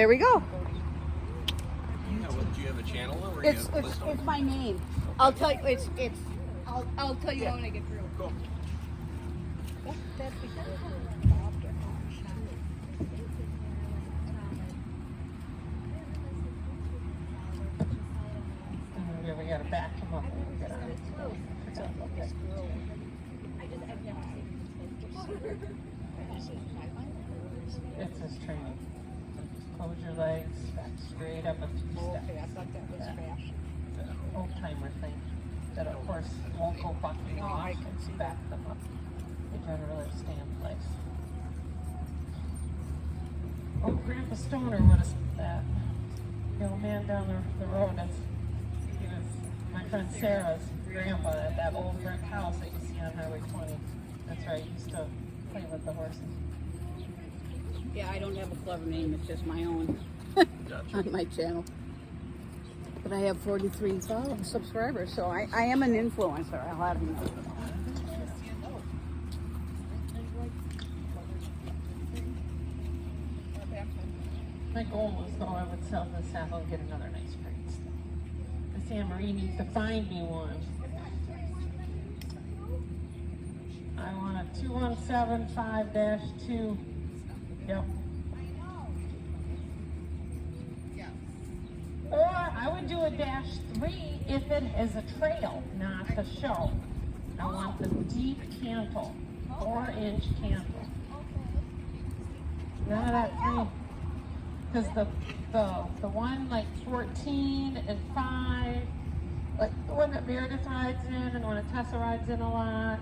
There we go. Yeah, well, do you have a channel or It's my name. I'll tell you. I'll tell you when I get through. Cool. We gotta back him up when we get on. It's his training. Close your legs, back straight up a few steps. Okay, I thought that was fast. It's an old timer thing that of course won't go bucking off. I can see Back them up. They generally stay in place. Oh, Grandpa Stoner would have said that. The old man down the road, he was my friend Sarah's grandpa at that old brick house that you see on Highway 20. That's right, he used to play with the horses. Yeah, I don't have a clever name. It's just my own on my channel. But I have 43 subscribers, so I am an influencer. I'll have you know. My goal was, though, I would sell this saddle and get another nice breed. Miss Anne Marie needs to find me one. I want a 2175-2. Yep. Or I would do a -3 if it is a trail, not the show. I want the deep cantle, 4-inch cantle. None of that 3. Because the one like 14 and 5, like the one that Meredith rides in and the one that Tessa rides in a lot,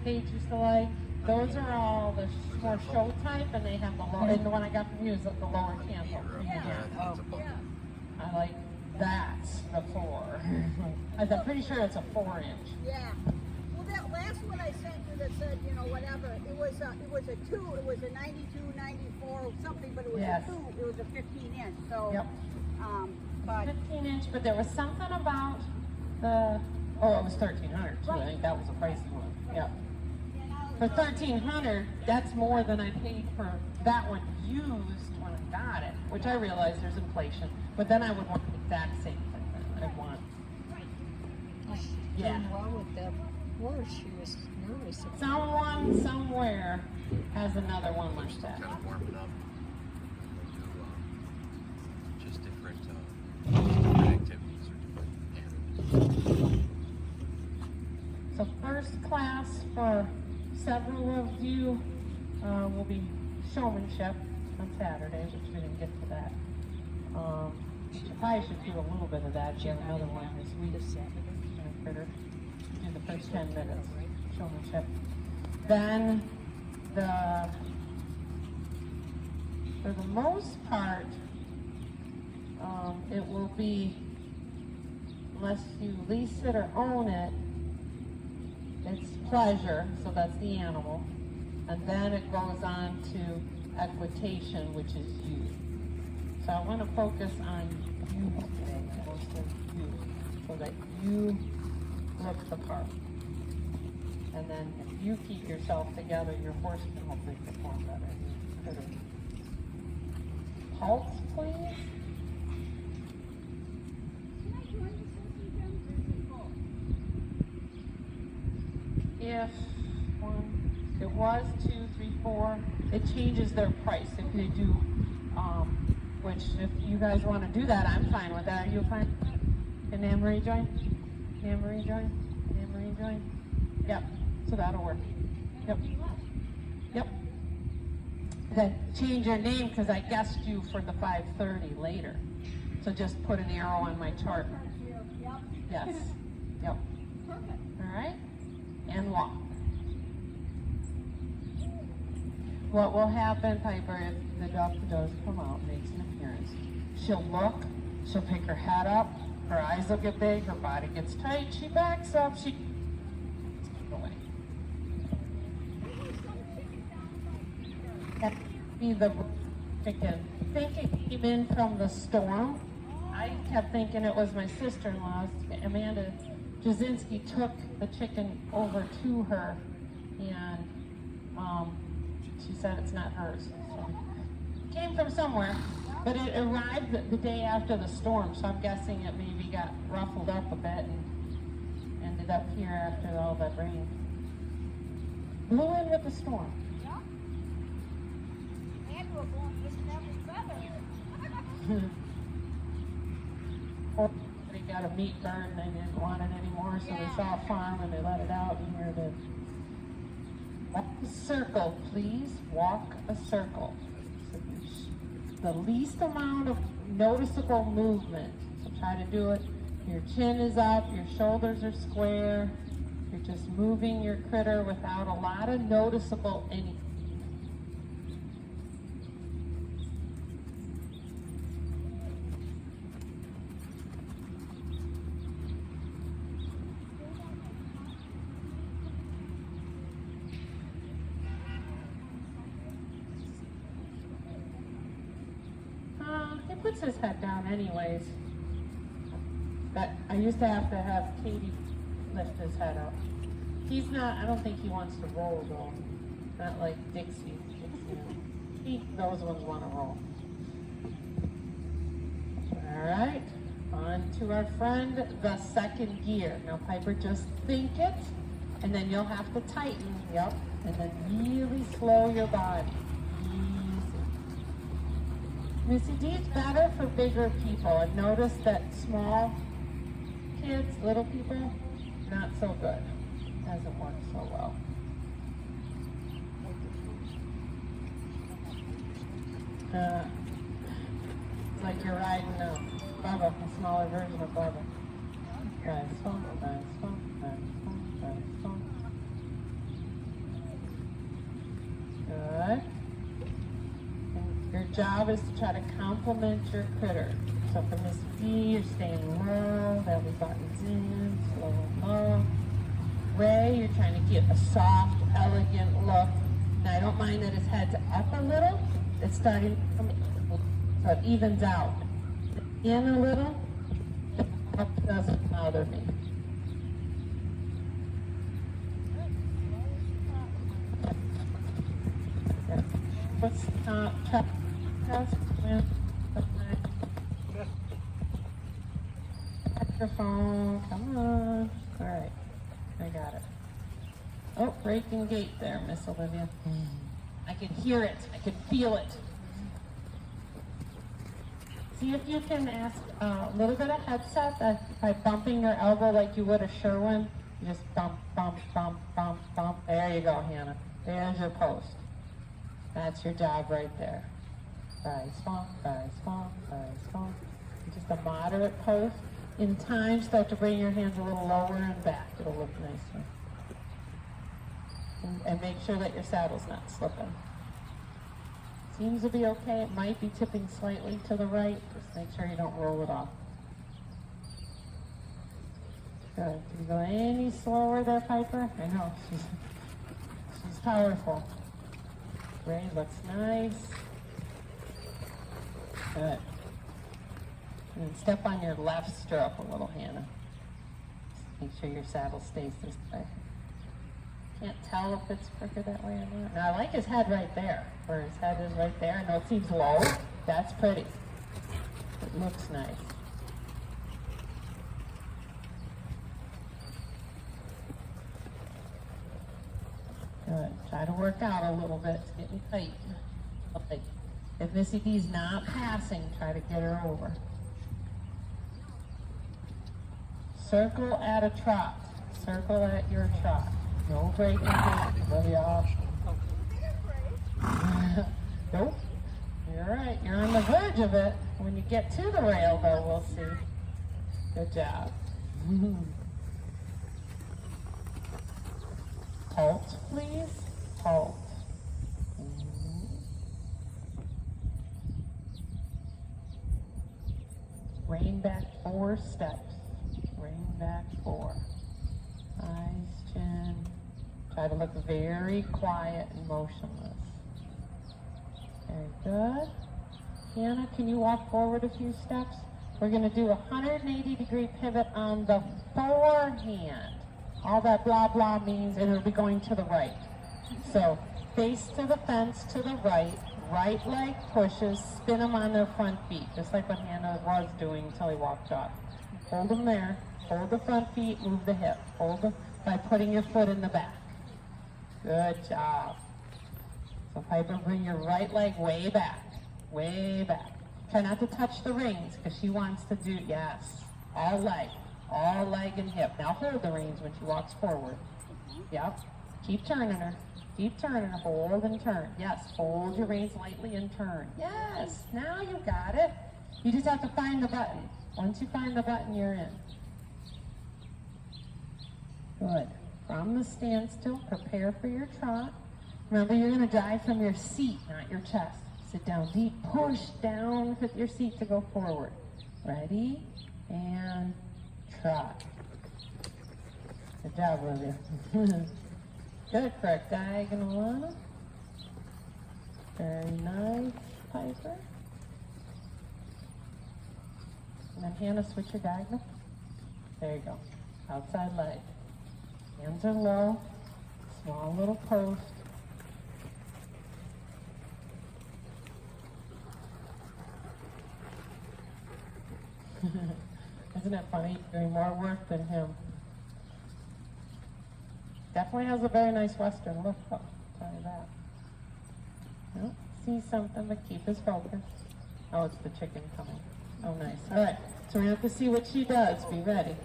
Paige used to like, those are all the more show type, and they have the low, and the one I got from you is the lower cantle. I like that's the 4. I'm pretty sure it's a 4-inch. Yeah. Well, that last one I sent you that said, you know, whatever, it was a 2, it was a 92, 94, something, but it was Yes. a 2, it was a 15-inch, so, Yep. but, 15-inch, but there was something about the, oh, it was 1,300 too. I think that was a pricey one. Yeah. For 1,300, that's more than I paid for that one used when I got it, which I realize there's inflation. But then I would want the exact same thing. I'd want. Yeah. Wrong with that horse. She was nervous. Someone somewhere has another one like that. Kind of warming up. Just different activities or different animals. So first class for several of you will be showmanship on Saturday, which we didn't get to that. You probably should do a little bit of that. You have another one this week. Critter. Do the first 10 minutes showmanship. Then for the most part, it will be, unless you lease it or own it, it's pleasure, so that's the animal, and then it goes on to equitation, which is you. So I want to focus on you today, most of you, so that you look the part. And then if you keep yourself together, your horse can hopefully perform better. Pulse, please. If it was 2, 3, 4, it changes their price if they do, which if you guys want to do that, I'm fine with that. Are you fine? Can Anne Marie join? Anne Marie join? Anne Marie join? Yep, so that'll work. Yep. Yep. Then change your name because I guessed you for the 5:30 later. So just put an arrow on my chart. Yes. Yep. All right. And walk. What will happen, Piper, if the dog does come out and makes an appearance? She'll look, she'll pick her head up, her eyes will get big, her body gets tight, she backs up, she gets away. That be the chicken. I think it came in from the storm. I kept thinking it was my sister-in-law's. Amanda Jasinski took the chicken over to her, and she said it's not hers. So it came from somewhere. But it arrived the day after the storm, so I'm guessing it maybe got ruffled up a bit and ended up here after all that rain. Blew in with the storm. Yeah. And we're going to listen to every feather. Or they got a meat burn, they didn't want it anymore, so they saw a farm and they let it out, and here it is. Walk a circle, please. Walk a circle. The least amount of noticeable movement. So try to do it. Your chin is up, your shoulders are square. You're just moving your critter without a lot of noticeable anything. He puts his head down anyways. But I used to have Katie lift his head up. He's not, I don't think he wants to roll though. Not like Dixie. Those ones want to roll. All right, on to our friend, the second gear. Now Piper, just think it, and then you'll have to tighten, yep, and then really slow your body. Missy D, it's better for bigger people. I've noticed that small kids, little people, not so good. Doesn't work so well. It's like you're riding a Bubba, a smaller version of Bubba. Nice fun, nice fun, nice fun, nice fun. Good. Your job is to try to complement your critter. So for Miss B, you're staying low, that'll be buttons in, slow and low. Ray, you're trying to get a soft, elegant look. Now I don't mind that his head's up a little. It's starting to come in, so it evens out. In a little, up doesn't bother me. Let's check. Microphone, come on. All right, I got it. Oh, breaking gate there, Miss Olivia. I can hear it. I can feel it. See if you can ask a little bit of headset by bumping your elbow like you would a Sherwin. You just bump, bump, bump, bump, bump. There you go, Hannah. There's your post. That's your job right there. Rise, funk, rise, funk, rise, funk. Just a moderate post. In time, start to bring your hands a little lower and back. It'll look nicer. And make sure that your saddle's not slipping. Seems to be okay. It might be tipping slightly to the right. Just make sure you don't roll it off. Good. Can you go any slower there, Piper? I know. She's powerful. Ray looks nice. Good. And then step on your left stirrup a little, Hannah. Just make sure your saddle stays this way. Can't tell if it's quicker that way or not. Now I like his head right there, where his head is right there. I know it seems low. That's pretty. It looks nice. Good. Try to work out a little bit. It's getting tight. Okay. If Missy B's not passing, try to get her over. Circle at a trot. Circle at your trot. No breaking gait. Really off. Nope. You're right. You're on the verge of it. When you get to the rail, though, we'll see. Good job. Halt, please. Halt. Rein back 4 steps. Rein back 4. Eyes, chin. Try to look very quiet and motionless. Very good. Hannah, can you walk forward a few steps? We're going to do a 180-degree pivot on the forehand. All that blah blah means it'll be going to the right. So face to the fence to the right, right leg pushes, spin them on their front feet, just like what Hannah was doing until he walked off. Hold them there, hold the front feet, move the hip. Hold them by putting your foot in the back. Good job. So Piper, bring your right leg way back, way back. Try not to touch the reins because she wants to do, yes, all leg and hip. Now hold the reins when she walks forward. Yep, keep turning her. Keep turning, hold and turn. Yes, hold your reins lightly and turn. Yes, now you got it. You just have to find the button. Once you find the button, you're in. Good. From the standstill, prepare for your trot. Remember, you're going to drive from your seat, not your chest. Sit down deep, push down with your seat to go forward. Ready? And trot. Good job, Olivia. Good, correct diagonal on them. Very nice, Piper. And then Hannah, switch your diagonal. There you go. Outside leg. Hands are low. Small little post. Isn't it funny? Doing more work than him. Definitely has a very nice Western look, though. I'll tell you that. Nope. See something, but keep his focus. Oh, it's the chicken coming. Oh, nice. All right. So we have to see what she does. Be ready.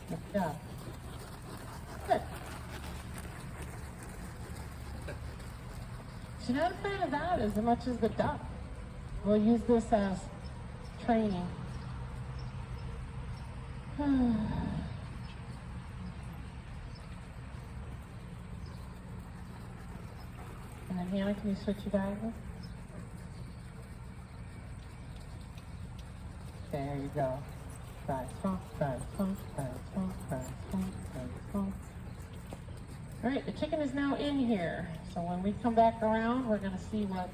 Good job. Good. She's not afraid of that as much as the duck. We'll use this as training. And then Hannah, can you switch your diagonal? There you go. Drive, swamp, drive, swamp, drive, swamp, drive, swamp, drive, swamp. All right, the chicken is now in here. So when we come back around, we're going to see what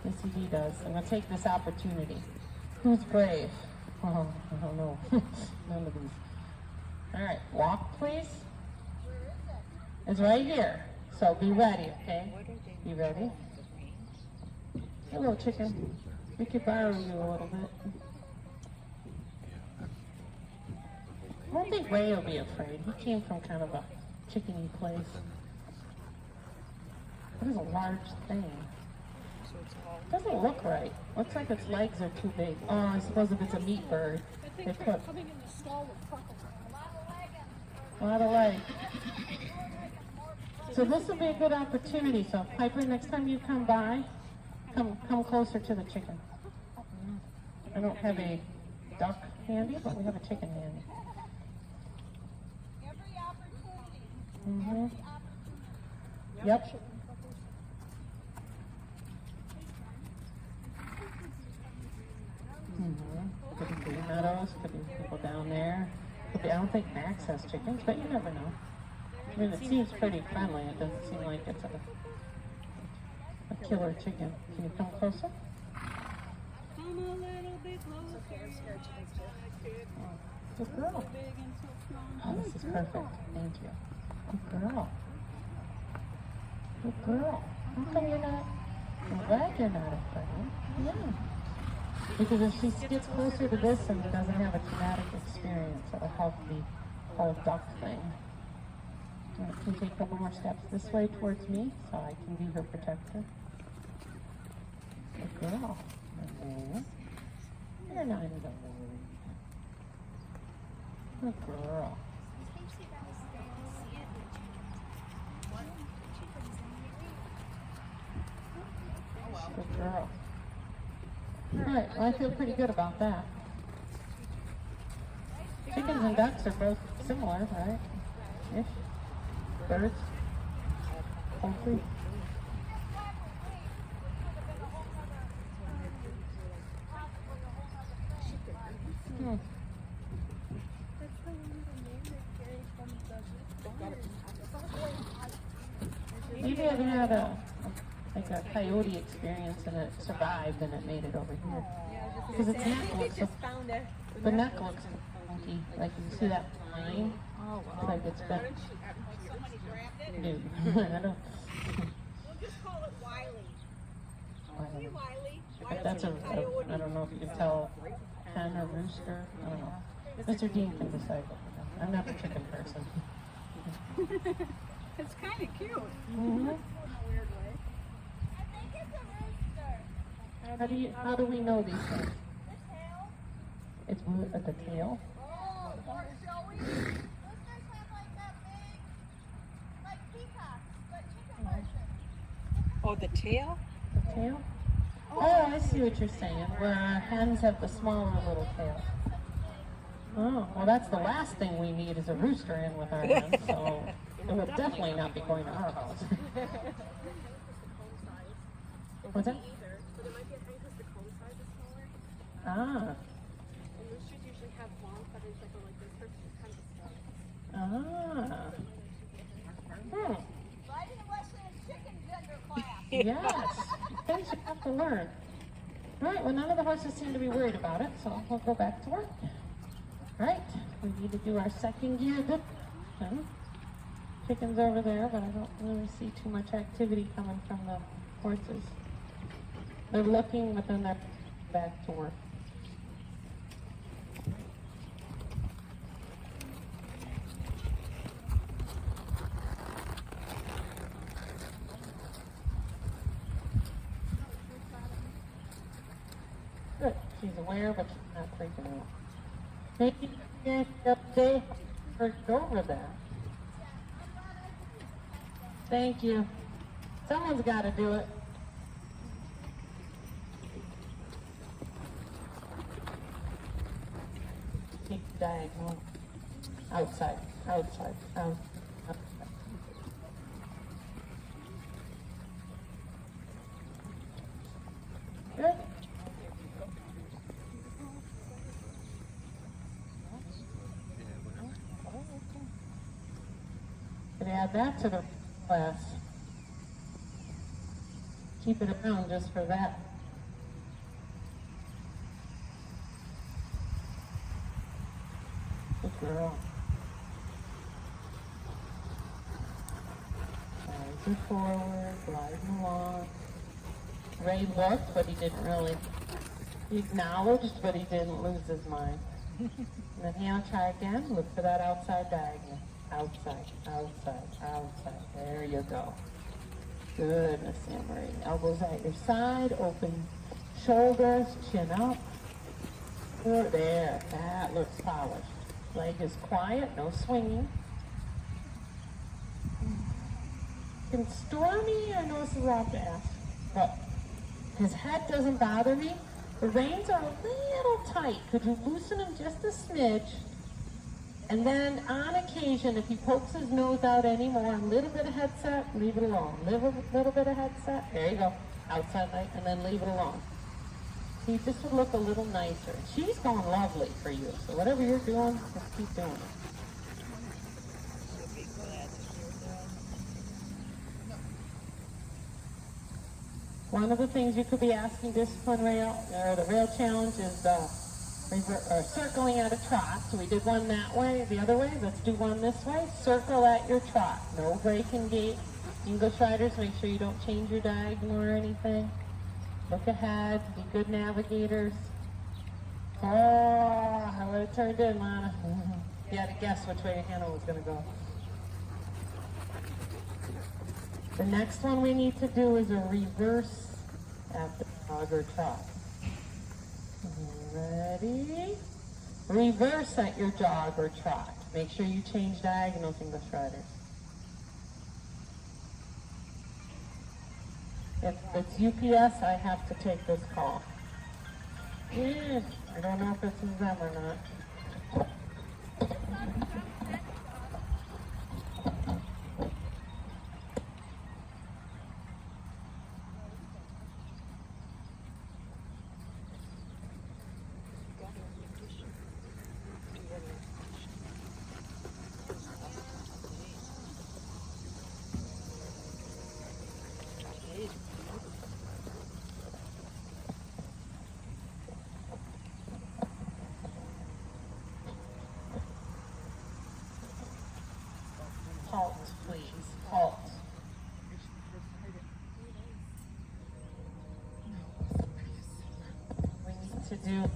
Missy D does. I'm going to take this opportunity. Who's brave? Oh, I don't know. None of these. All right, walk, please. It's right here. So be ready, okay? Be ready. Hello, chicken. We could borrow you a little bit. I don't think Ray will be afraid. He came from kind of a chickeny place. What is a large thing? Doesn't look right. Looks like its legs are too big. Oh, I suppose if it's a meat bird, they put a lot of legs. So this will be a good opportunity. So Piper, next time you come by, come closer to the chicken. I don't have a duck handy, but we have a chicken handy. Every opportunity. Mm-hmm. Every opportunity. Yep. Mm-hmm. Could be Blue Meadows, could be people down there. Could be, I don't think Max has chickens, but you never know. I mean, it seems pretty friendly. It doesn't seem like it's a killer chicken. Can you come closer? Come a little bit closer. Oh, good girl. Oh, this is perfect. Thank you. Good girl. Good girl. How come you're not? I'm glad you're not afraid. Yeah. Because if she gets closer to this and doesn't have a traumatic experience, it'll help the whole duck thing. All right, can you take a couple more steps this way towards me so I can be her protector? Good girl. Okay. You're not even worried. Good girl. Good girl. Alright, well I feel pretty good about that. Chickens and ducks are both similar, right? Ish. Birds. Poultry. Maybe I've had a coyote experience and it survived and it made it over here. Because its neck looks so, the neck looks funky. Like you see that line? It's like it's been. Somebody grabbed it. Dude, I don't. We'll just call it Wiley. That's I don't know if you can tell hen or rooster. I don't know. Mr. Dean can decide. I'm not a chicken person. It's kind of cute. Mm-hmm. How do we know these things? It's at the tail. Oh, the tail? The tail? Oh, I see what you're saying. Where hens have the smaller little tail. Oh, well, that's the last thing we need is a rooster in with our hens, so it would definitely not be going to our house. What's that? Ah. Ah. Hmm. Yes. Things you have to learn. All right, well, none of the horses seem to be worried about it, so we'll go back to work. All right, we need to do our second gear. Good. Chicken's over there, but I don't really see too much activity coming from the horses. They're looking, but then they're back to work. Good. She's aware, but she's not freaking out. Maybe you can update her over there. Thank you. Someone's got to do it. Keep diagonal. Outside, outside, outside. Good. Can add that to the class. Keep it around just for that. Good girl. Slide forward, gliding along. Ray looked, but he didn't really. He acknowledged, but he didn't lose his mind. And then Hannah, try again. Look for that outside diagonal. Outside, outside, outside. There you go. Good, Miss Anne-Marie. Elbows at your side, open shoulders, chin up. Good, there, that looks polished. Leg is quiet, no swinging. Can Stormy, I know this is a lot to ask, but his head doesn't bother me. The reins are a little tight. Could you loosen them just a smidge? And then on occasion, if he pokes his nose out anymore, a little bit of headset, leave it alone. Little bit of headset, there you go. Outside leg, and then leave it alone. He just would look a little nicer. She's going lovely for you, so whatever you're doing, just keep doing it. One of the things you could be asking discipline rail, or the rail challenge, is circling at a trot. So we did one that way, the other way. Let's do one this way. Circle at your trot. No breaking gait. English riders, make sure you don't change your diagonal or anything. Look ahead. Be good navigators. Oh, I would have turned in, Lana. You had to guess which way Hannah was going to go. The next one we need to do is a reverse at the jog or trot. Ready? Reverse at your jog or trot. Make sure you change diagonals, English riders. If it's UPS, I have to take this call. I don't know if this is them or not. to do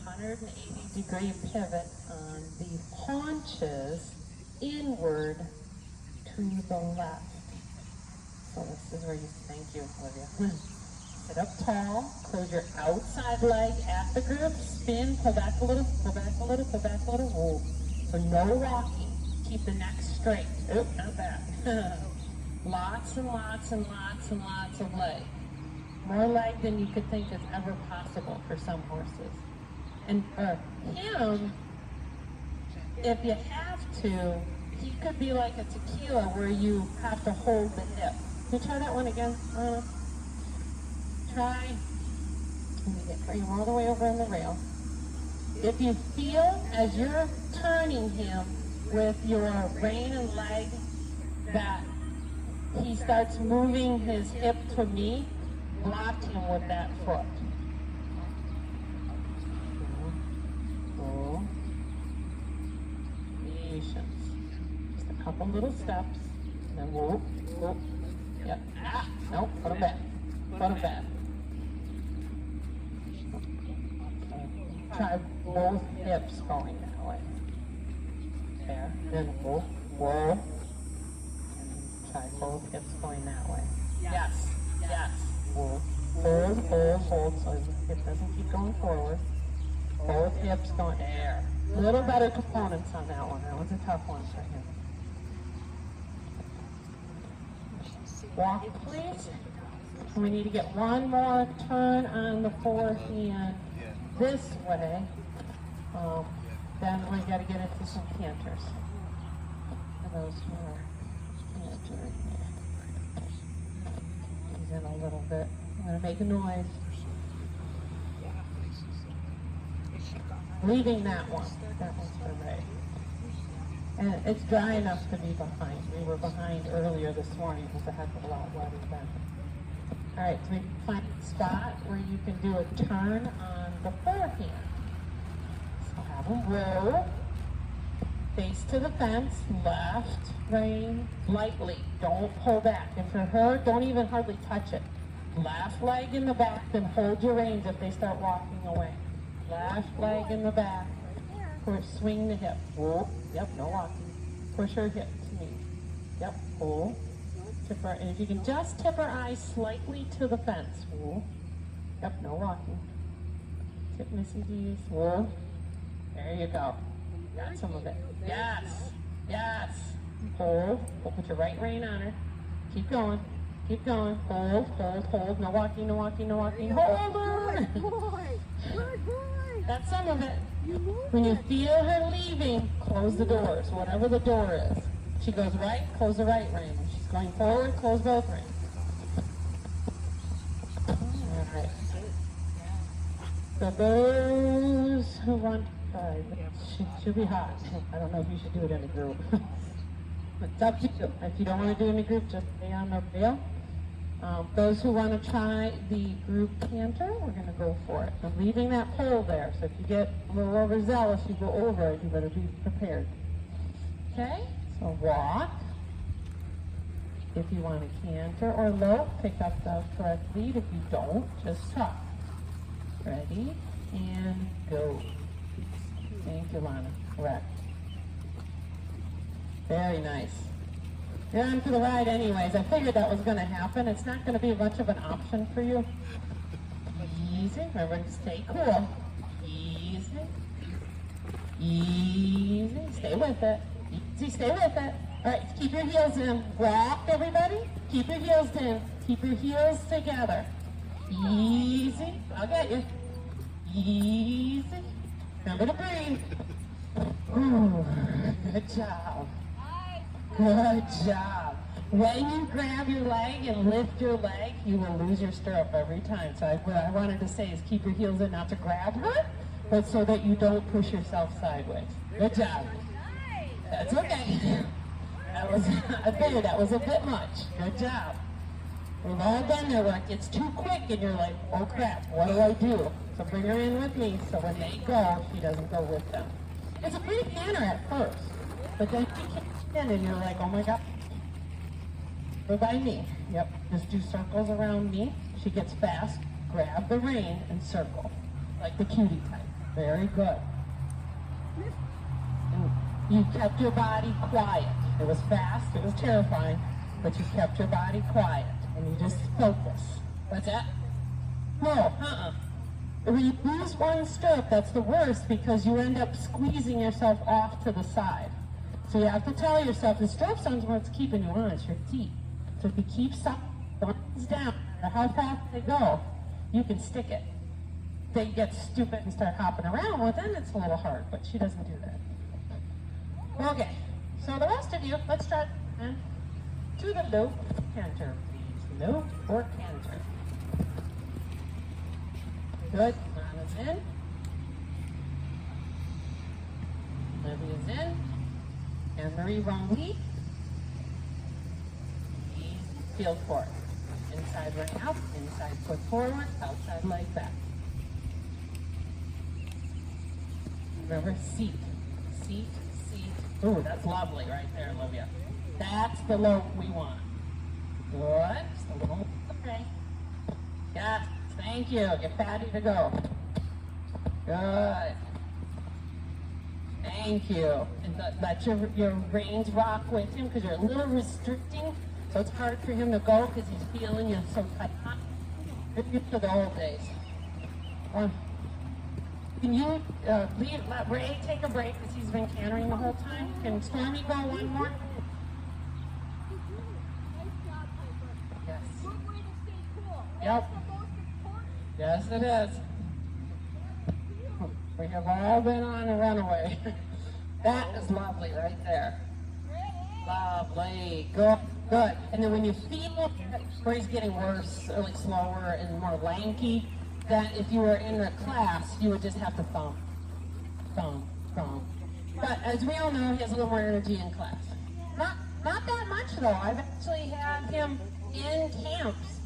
180-degree pivot on the haunches inward to the left. So this is where you, thank you, Olivia. Sit up tall, close your outside leg at the grip, spin, pull back a little, pull back a little, pull back a little. Whoa. So no rocking. Keep the neck straight. Oop, not that. Lots and lots and lots and lots of leg. More leg than you could think is ever possible for some horses. And for him, if you have to, he could be like a tequila where you have to hold the hip. Can you try that one again? Try. Let me get you all the way over on the rail. If you feel as you're turning him with your rein and leg that he starts moving his hip to me, block him with that foot. Cool. Patience. Just a couple little steps, and then whoop, whoop. Yep. Ah, nope, put him back. Put him back. Try both hips going that way. There. Then whoop, whoop. And try both hips going that way. Yes. Yes. Hold, hold, hold, hold, so his hip doesn't keep going forward. Both hips going there. A little better components on that one. That one's a tough one for him. Walk, please. We need to get one more turn on the forehand this way. Then we got to get into some canters. For those who are cantering here. He's in a little bit. I'm going to make a noise. Leaving that one. That one's for Ray. And it's dry enough to be behind. We were behind earlier this morning. It was a heck of a lot wetter then. All right, so we find a spot where you can do a turn on the forehand. So have him roll. Face to the fence, left rein, lightly. Don't pull back. And for her, don't even hardly touch it. Left leg in the back, then hold your reins if they start walking away. Left leg in the back. Push, swing the hip. Whoa. Yep, no walking. Push her hip to me. Yep, pull. Tip her, and if you can just tip her eyes slightly to the fence. Whoa. Yep, no walking. Tip Missy D's. Whoa. There you go. Got some of it. Yes. Yes. Hold. Put your right rein on her. Keep going. Keep going. Hold, hold, hold. No walking, no walking, no walking. Hold her. Good boy. Good boy. That's some of it. When you feel her leaving, close the doors, whatever the door is. She goes right, close the right rein. When she's going forward, close both reins. All right. For those who want to try, she'll be hot. I don't know if you should do it in a group. It's up to you. If you don't want to do it in a group, just stay on the rail. Those who want to try the group canter, we're going to go for it. I'm leaving that pole there, so if you get a little overzealous, you go over it, you better be prepared. Okay, so walk. If you want to canter or lope, pick up the correct lead. If you don't, just trot. Ready, and go. Thank you, Lana. Correct. Very nice. You're on for the ride anyways. I figured that was going to happen. It's not going to be much of an option for you. Easy. Remember to stay cool. Easy. Easy. Stay with it. Easy. Stay with it. All right. Keep your heels in. Walk, everybody. Keep your heels in. Keep your heels together. Easy. I'll get you. Easy. Remember to breathe. Ooh, good job. Good job. When you grab your leg and lift your leg, you will lose your stirrup every time. So what I wanted to say is keep your heels in, not to grab her, but so that you don't push yourself sideways. Good job. That's okay. I figured that was a bit much. Good job. We've all done there where it gets too quick and you're like, oh crap, what do I do? So bring her in with me so when they go, she doesn't go with them. It's a pretty canter at first, but then she kicks in and you're like, oh my God. Go by me. Yep. Just do circles around me. She gets fast. Grab the rein and circle. Like the cutie type. Very good. And you kept your body quiet. It was fast. It was terrifying. But you kept your body quiet. And you just focus. What's that? No. When you lose one stirrup, that's the worst because you end up squeezing yourself off to the side. So you have to tell yourself, the stirrups aren't what's keeping you on, it's your feet. So if you keep some buttons down, no matter how fast they go, you can stick it. They get stupid and start hopping around, well then it's a little hard, but she doesn't do that. Okay, so the rest of you, let's start to the loop, canter, please. Loop or canter. Good, Lana's in. Olivia's in. Anne-Marie wrong lead. Field forward. Inside ring out, inside foot forward, outside leg back. Remember, seat. Seat, seat. Ooh, that's lovely right there, Olivia. That's the lope we want. Good. Just a little. Okay. Yes, thank you. Get Patty to go. Good. Thank you. And let your reins rock with him because you're a little restricting. So it's hard for him to go because he's feeling you so tight. You're used to the old days. Can you let Ray take a break because he's been cantering the whole time? Can Stormy go one more? Yes. Good way to stay cool. Yep. That's the most important. Yes, it is. We have all been on a runaway. That is lovely right there. Lovely. Good. Good. And then when you feel where he's getting worse, or like slower and more lanky, that if you were in a class, you would just have to thump. Thump, thump. But as we all know, he has a little more energy in class. Not that much though. I've actually had him in camps.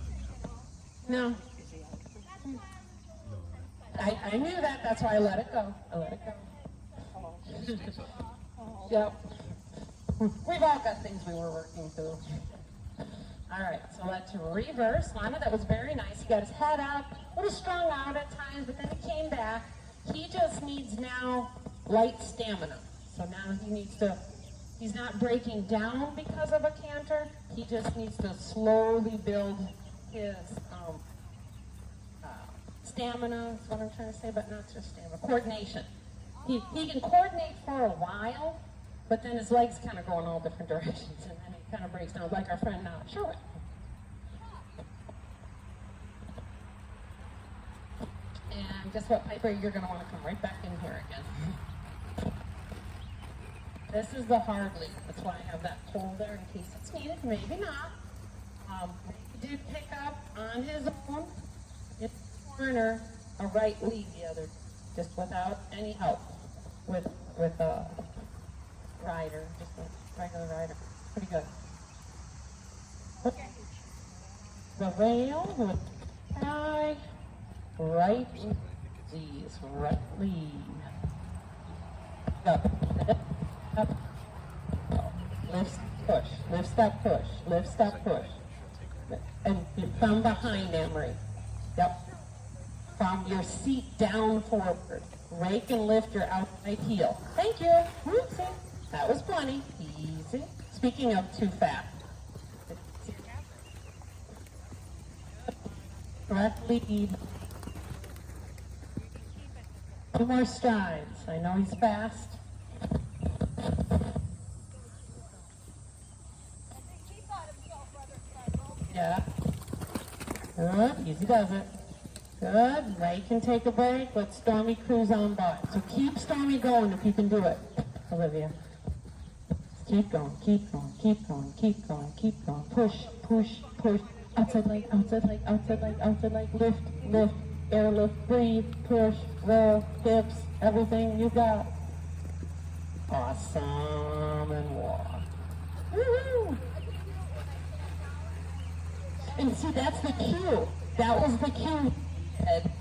No. I knew that. That's why I let it go. I let it go. Yep. We've all got things we were working through. All right, so let's reverse. Lana, that was very nice. He got his head up, a little strung out at times, but then he came back. He just needs now light stamina. So now he's not breaking down because of a canter. He just needs to slowly build his stamina, is what I'm trying to say, but not just stamina, coordination. He can coordinate for a while, but then his legs kind of go in all different directions, and then he kind of breaks down, like our friend now. Show it. And guess what, Piper? You're going to want to come right back in here again. This is the hard lead. That's why I have that pole there in case it's needed. Maybe not. He did pick up on his own in the corner a right lead the other, just without any help with a rider, just a regular rider. Pretty good. Okay. The rail with high right lead, right lead. Up. Up. Lift, push. Lift, stop, push. Lift, stop, push. And from behind, Emery. Yep. From your seat down forward. Rake and lift your outside heel. Thank you. Whoopsie. That was plenty. Easy. Speaking of too fast. Correct lead. 2 more strides. I know he's fast. Yeah. Good. Easy does it. Good. Ray can take a break. Let Stormy cruise on by. So keep Stormy going if you can do it, Olivia. Keep going, keep going, keep going, keep going, keep going. Push, push, push. Outside leg, outside leg, outside leg, outside leg. Lift, lift, airlift, breathe, push, roll, hips, everything you got. Awesome, and walk. Woo-hoo! And see, that's the cue. That was the cue. Ed.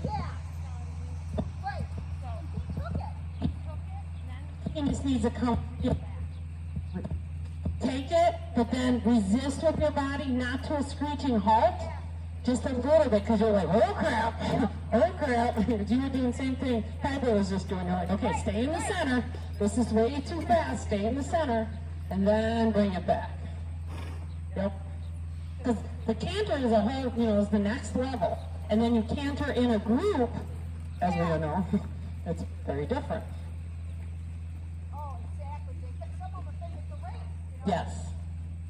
Right. So he took it. He just needs to come. Take it, but then resist with your body, not to a screeching halt, just a little bit, because you're like, oh crap, oh crap. You were doing the same thing Piper was just doing. You're like, okay, stay in the center. This is way too fast. Stay in the center, and then bring it back. Yep. Because the canter is a whole, is the next level. And then you canter in a group, as we all know, it's very different. Oh, exactly. Some of them think it's a race. Yes.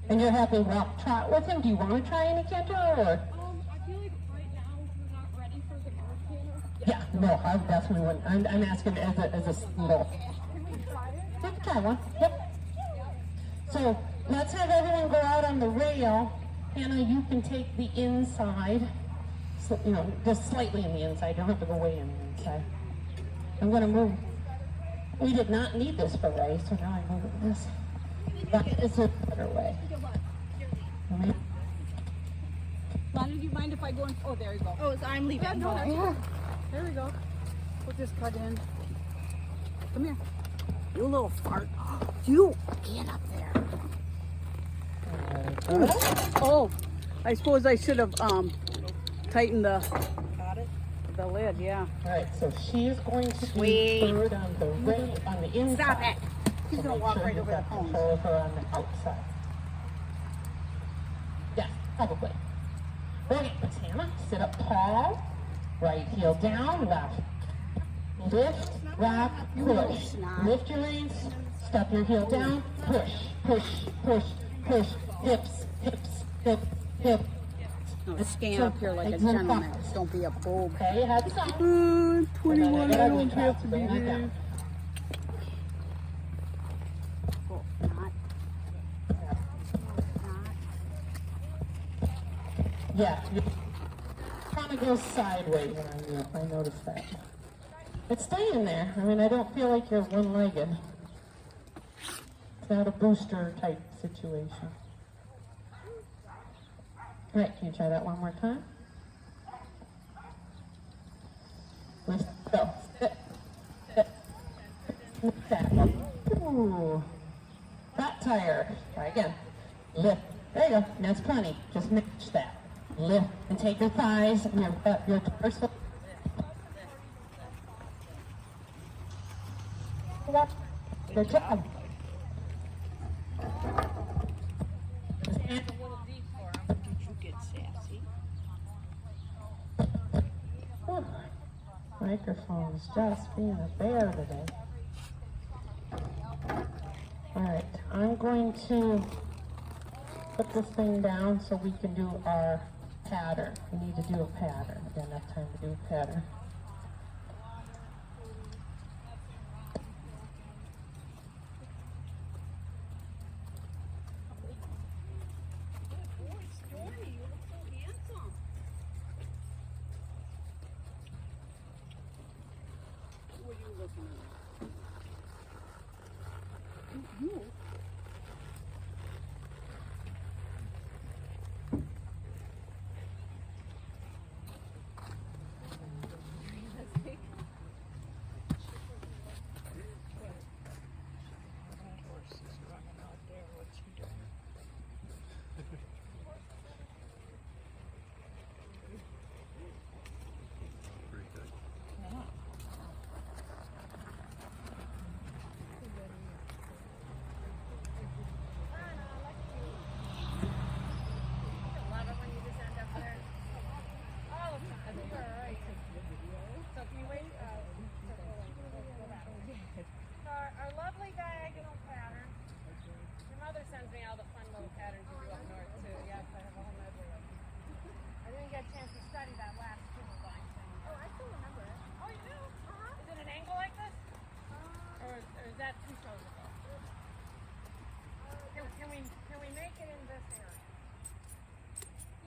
And you're happy to walk trot with him? Do you want to try any canter or? I feel like right now we're not ready for the bird canter. Yeah, no, I definitely wouldn't. I'm asking as a little. Can we try it? Yep, try one. Yep. So let's have everyone go out on the rail. Hannah, you can take the inside. So, just slightly in the inside. You don't have to go way in the inside. I'm going to move. We did not need this for race, so now I move it this. That is a better way. Lonnie, do you mind if I go in? Oh, there you go. Oh, so I'm leaving. Yeah, no, yeah. There we go. We'll just cut in. Come here. You little fart. You get up there. Oh, I suppose I should have tightened the lid. Yeah. All right, so she is going to Sweet. be bird on the on the inside. Stop it. She's So gonna make walk sure right you've over the got cones. control of her on the outside. Yeah, probably. Okay, let's Hannah. Sit up tall. Right heel down. Left. Lift. Rock. Push. Lift your reins. Step your heel down. Push. Push. Push. Push. Hips. Hips. Hip. Hip. No, stand up here like a gentleman. Don't be a bulb. Okay, heads up. 21. I don't have to be there. Oh, not. Yeah, you kind of goes sideways. I noticed that. It's staying there. I mean, I don't feel like you're one-legged. It's not a booster type situation. All right, can you try that one more time? Let's go. Sit. Sit. Lift that. Ooh. Fat tire. Try again. Lift. There you go. That's plenty. Just match that. Lift and take your thighs and your torso. Good job. Whew. Microphone's just being a bear today. All right, I'm going to put this thing down so we can do our pattern. We need to do a pattern. We got enough time to do a pattern. Pretty good. Our lovely diagonal pattern. Your mother sends me all the fun little patterns you do up north too. Yes, I have a whole medley of them. I didn't get a chance to study that last triple line thing. Oh, I still remember it. Oh, you do? Is it an angle like this? Or is that 2 shows ago? Can we make it in this area?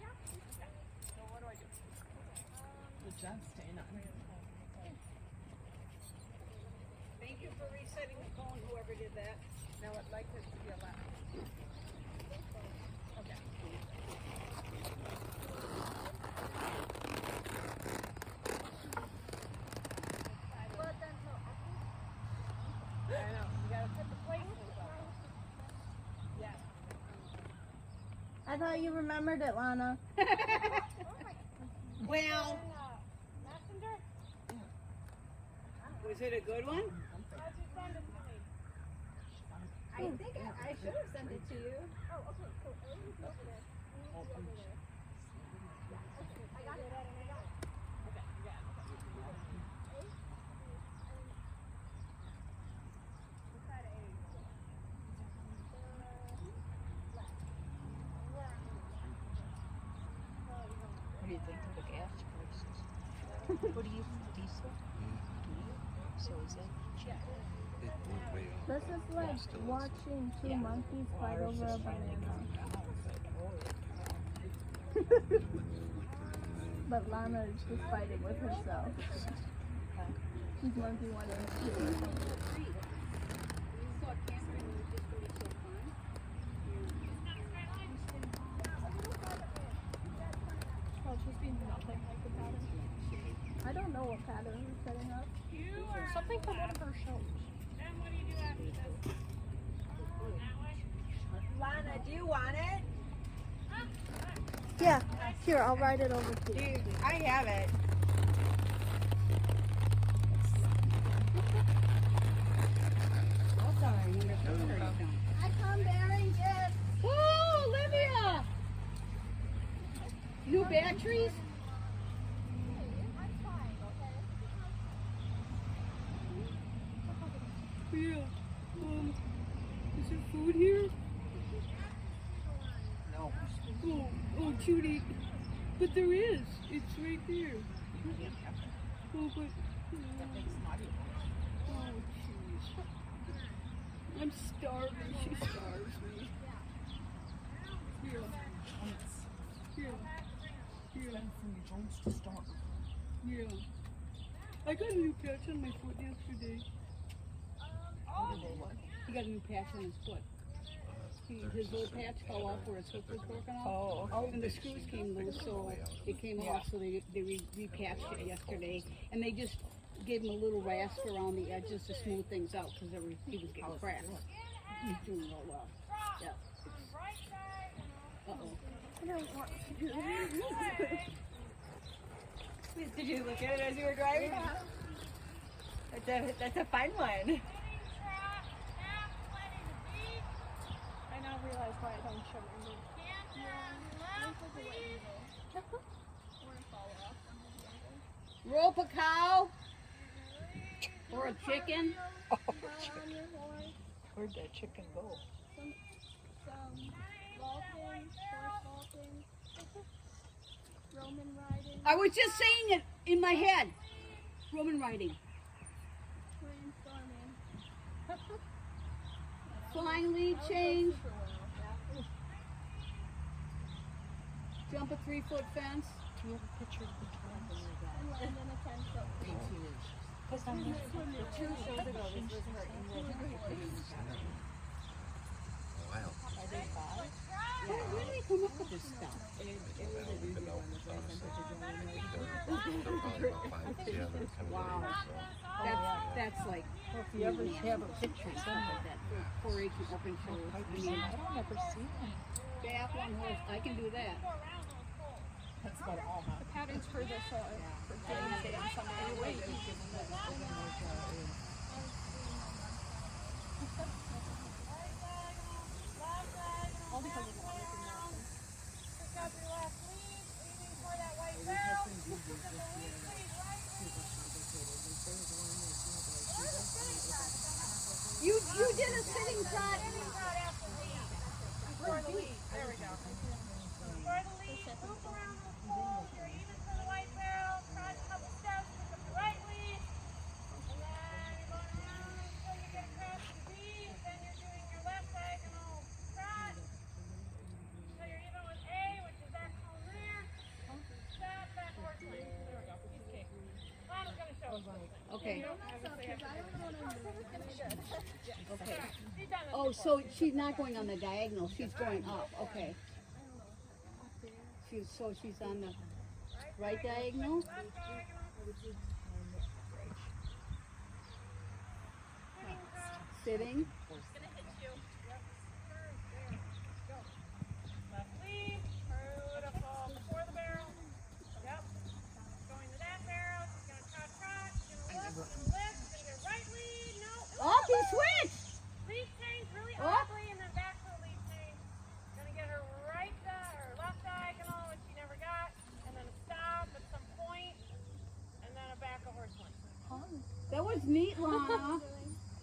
Yeah. Okay. So what do I do? Good job staying on. Thank you for resetting the phone, whoever did that. Now I'd like this to be a left. Okay. I know. You gotta put the placement on. Yes. I thought you remembered it, Lana. Well, Was it a good one? I think I should have sent it to you. What do you think of the gas prices? What do you, diesel? So is it cheaper? This is like watching two monkeys fight over a banana. But Lana is just fighting with herself. She's monkey one and two. Oh, she's being nothing like the pattern. I don't know what pattern we're setting up. Something from one of her shows. Lana, do you want it? Yeah, here, I'll write it over to you. I have it. Oh, sorry. You got the curtains down. I come bearing gifts. Whoa, Olivia! New batteries? Yeah. Is there food here? No. Oh, Judy. But there is. It's right there. Oh, but. Oh, jeez. I'm starving. She starves me. Here. Here. Here. Yeah. I got a new patch on my foot yesterday. He got a new patch on his foot. His little patch fell off where his hook was broken off. Oh, And the screws came loose, so it came off, so they repatched it yesterday. And they just gave him a little rasp around the edges to smooth things out, because he was getting cracked. He's doing real well. Yeah. Uh-oh. I don't want to do this. Did you look at it as you were driving? That's a fun one. I now realize why I don't show my move. Rope a cow? Or a chicken? Oh, where'd that chicken go? Some vaulting, horse vaulting, Roman riding, I was just saying it in my head. Roman riding. brainstorming. Flying lead change. Jump a 3-foot fence. Do you have a picture of the twins? And land in a 10-foot. Because I'm not 2 shows ago, this was her English. Wow. Are they 5? Where do they come up with this stuff? Wow. That's like, Well, if you ever have a picture, send me that. 4-H and open shows. I mean, I don't ever see them. triathlon horse, I can do that. That's about all, huh? The patterns for this for James Day and Summer are way easier than this. All because of the wonderful Nelson. You did a sitting trot. For the lead. There we go. For the lead, loop around the pole. You're even for the white barrel. Cross a couple steps, pick up your right lead. And then you're going around until you get across the B. Then you're doing your left diagonal trot. So you're even with A, which is axle rear. Stop, back horse lead. There we go. Piece of cake. Lana's going to show us something. Okay. Okay. She's done this Oh, before. so she's not going on the diagonal, she's going up, okay. She's on the right diagonal? Left diagonal. Sitting? Gonna hit you. Yep. Turn. There. Go. Left lead. neat, Lana.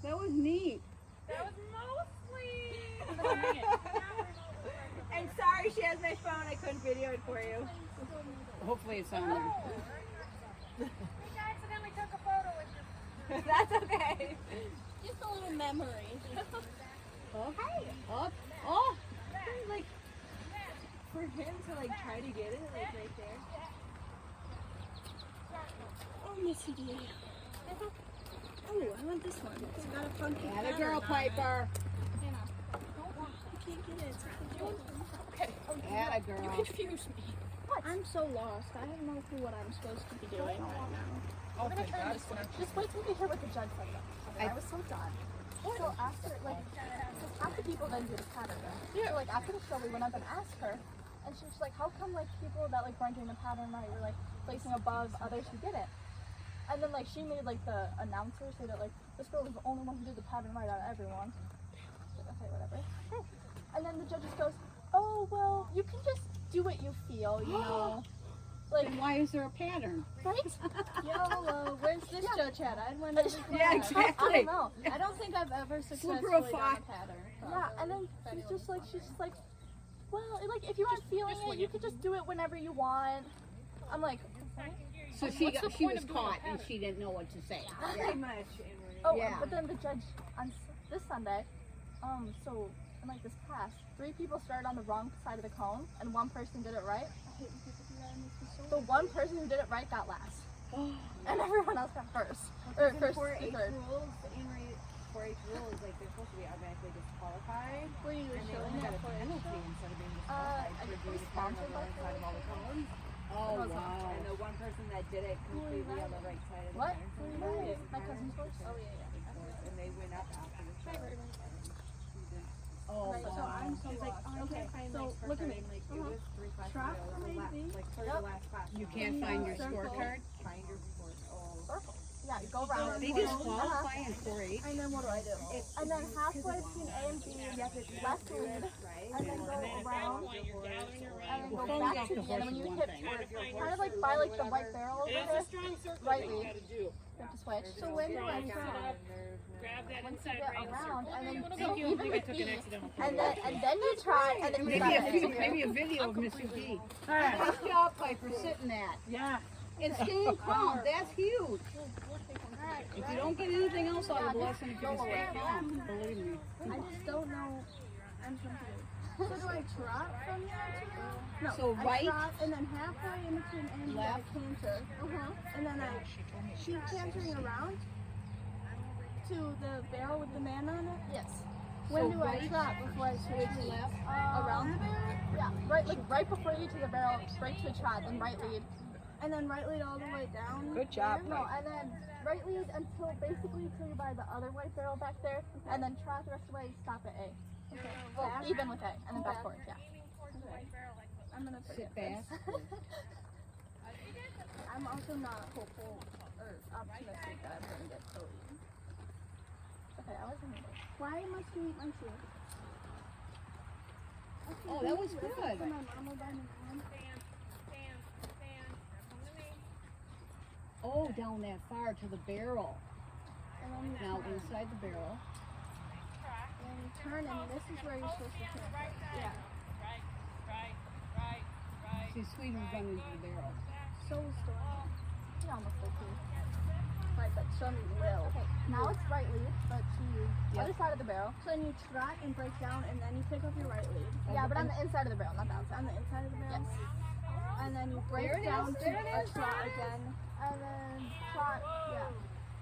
That was neat. That was mostly. I'm sorry she has my phone. I couldn't video it for you. Hopefully it's on there. We accidentally took a photo with your. That's okay. Just a little memory. Up, up, oh! Like, for him to like try to get it, like right there. Oh, Missy D. Oh, I want this one. It's got a funky Atta pattern girl, on it. Piper. I can't get it. It's Atta You girl. confuse me. I'm so lost. I have no clue what I'm supposed to be doing right now. Oh, thank God. Just wait till we hear what the judge said. I was so done. So after, like, half the people then do the pattern. So, like, after the show, we went up and asked her, and she was like, how come, like, people that, like, weren't doing the pattern right were, like, placing above others who didn't? And then, like, she made, like, the announcer say that, like, this girl was the only one who did the pattern right out of everyone. Like, okay, whatever. And then the judge just goes, oh, well, you can just do what you feel, you know? Like, Then why is there a pattern? right? Yo, where's this judge at? I wonder. Yeah, I exactly. don't know. I don't think I've ever successfully Slipper of done a fire. pattern. Yeah, and then she's just like, well, like if you aren't feeling it, you could just do it whenever you want. I'm like, So she was caught and she didn't know what to say. pretty much. Oh, Yeah. but then the judge on this Sunday, so in like this past, 3 people started on the wrong side of the cone, and 1 person did it right. The 1 person who did it right got last, and everyone else got first or first to 4-H third. rules, the 4-H rule is like they're supposed to be automatically disqualified. Were you And they showing only got that a for penalty instead of being I disqualified for think it doing was the pattern on sponsored the by wrong side of all the cones. Oh, wow. And the one person that did it completely on the right side of the What? fence. My cousin's horse. Oh yeah. And they went up after the show. Oh, Right, so wow. I'm so lost. Okay, so look at me. Like it was 3 classes Trap ago. It was the last, maybe? like third to last class. You can't find your scorecard? Find your score. Oh. Circle. Yeah, you go around. They disqualify in 4-H? And then what do I do? And then halfway between A and B, you have to left lead, and then go around, and then go Well, back to the B. And then when you horse hit, is one kind of like by like the white barrel over there, right lead. You have to switch. So when do I stop? Grab that Once you inside get brain around, and then Thank you. even I with took B, an accidental and then you try, and then you stop. Maybe a video of Mr. D. Nice job, Piper, sitting that. Yeah. And staying calm, that's huge. If you don't get anything else out of the lesson, if you can stay calm, believe me. I just don't know. I'm confused. So do I trot from there to? No. So I right, trot, and then halfway in between A and B, I left. canter. And then I keep cantering around to the barrel with the man on it. Yes. When So do I right, trot before I switch left. around the barrel? Yeah, right, like right before you to the barrel, straight to the trot, then right lead. And then right lead all the way down. Good job, No, and then right lead until basically until you're by the other white barrel back there, and then trot the rest of the way, stop at A. Well, even with A, and then back forward, yeah. I'm gonna Sit forget back. this. I'm also not hopeful or optimistic that I'm gonna get so easy. Okay, I was in the Why must you eat my shoe? Oh, that was So good. my mom will buy me one. Oh, down that far to the barrel. And then you Now turn. inside the barrel. And you turn, and this is where you're supposed to turn. Yeah. See, Swede was running into the barrel. So is Stormy. He almost did too. Right, but Stormy will. Okay, now it's right lead, but to other side of the barrel. So then you trot and break down, and then you pick up your right lead. Yeah, but on the inside of the barrel, not the outside. On the inside of the barrel. Yes. And then you break There it down is, to there it a is. trot again. And then trot, yeah.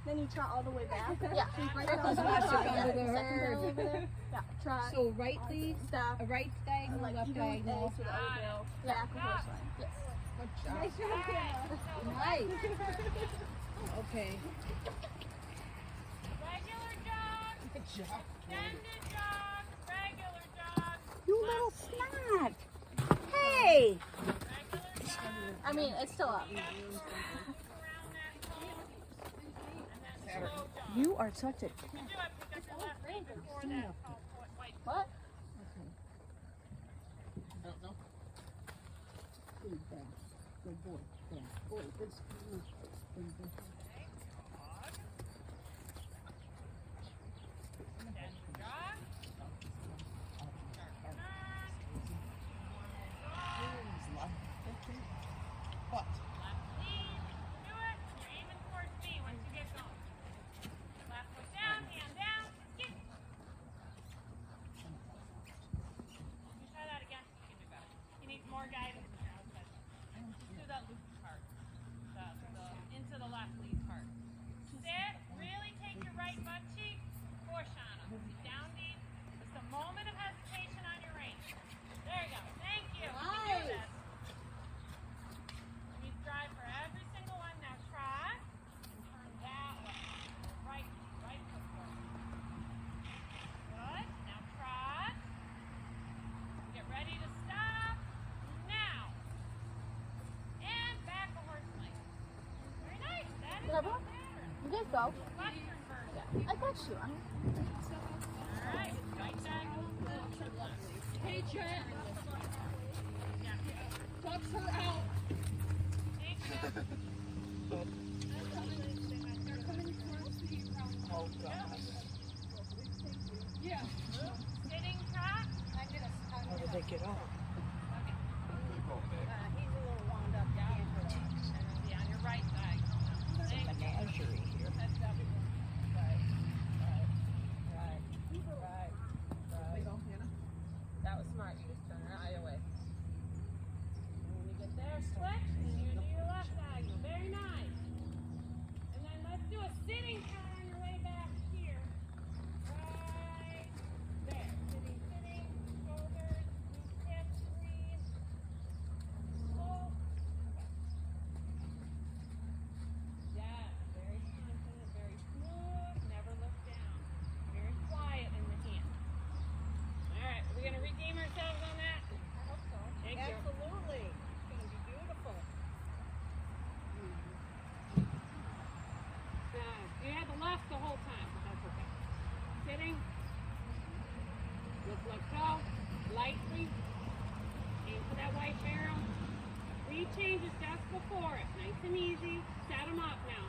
Then you trot all the way back. Yeah. So you break Circles down must have to gone to the the second barrel herd. over there. Yeah. Trot, So right lead, stop, a right diagonal, like left you go with A diagonal. to the other barrel, back a horse line. Yes. Nice. Okay. Regular jog, Good job. extended jog, regular jog, You little snot. Hey. I mean, it's still up. around that pole, and then slow jog. You are such a You do have to pick up your left leg before that white. What? Good boy. Good boy. Good boy. Good school. Good boy. Whatever. You guys go. I got you. Hey, Jen. Talk her out. Yeah. Sitting trot. How did they get off? He's a little wound up down. And be on your right side. It's a menagerie here. That was smart. You just turn her eye away. When you get there, switch, and you do your left diagonal. Very nice. And then let's do a sitting trot on your way back here. Right there. Sitting, sitting, shoulders, loose hips, breathe. Pull. Yes, very confident, very smooth, never look down. Very quiet in the hand. All right, are we going to redeem ourselves on that? I hope so. Thank you. Absolutely. It's gonna be beautiful. You had the left the whole time, but that's okay. Sitting. Let go. Lightly. Aim for that white barrel. Three changes just before it. Nice and easy. Set them up now.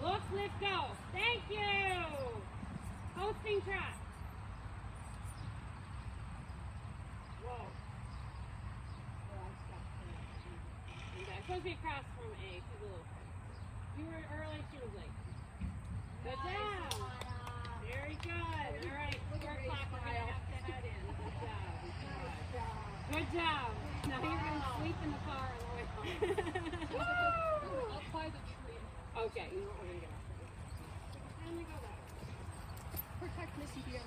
Look, lift, go. Thank you. Posting trot. Whoa. Oh, I'm stuck. It's supposed to be across from A. She's a little. You were early, she was late. Good job. Very good. All right, 4 o'clock, we're going to have to head in. Good job. Now you're going to sleep in the car on the way home. I'll apply the tree. Okay, you know what, we're going to get off of here. And we go that way. Protect Missy here.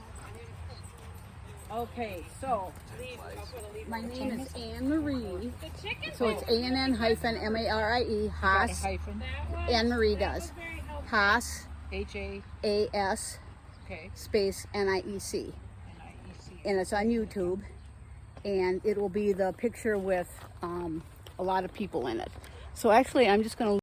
Okay, so Leave, I'll put a leave. my name is Anne Marie. The chicken. So it's ANN-MARIE, Haas. Hyphen. That was, Anne Marie that does. was very helpful. Haas, H-A. A-S, Okay. space N-I-E-C. N-I-E-C. And it's on YouTube. And it will be the picture with a lot of people in it. So actually, I'm just going to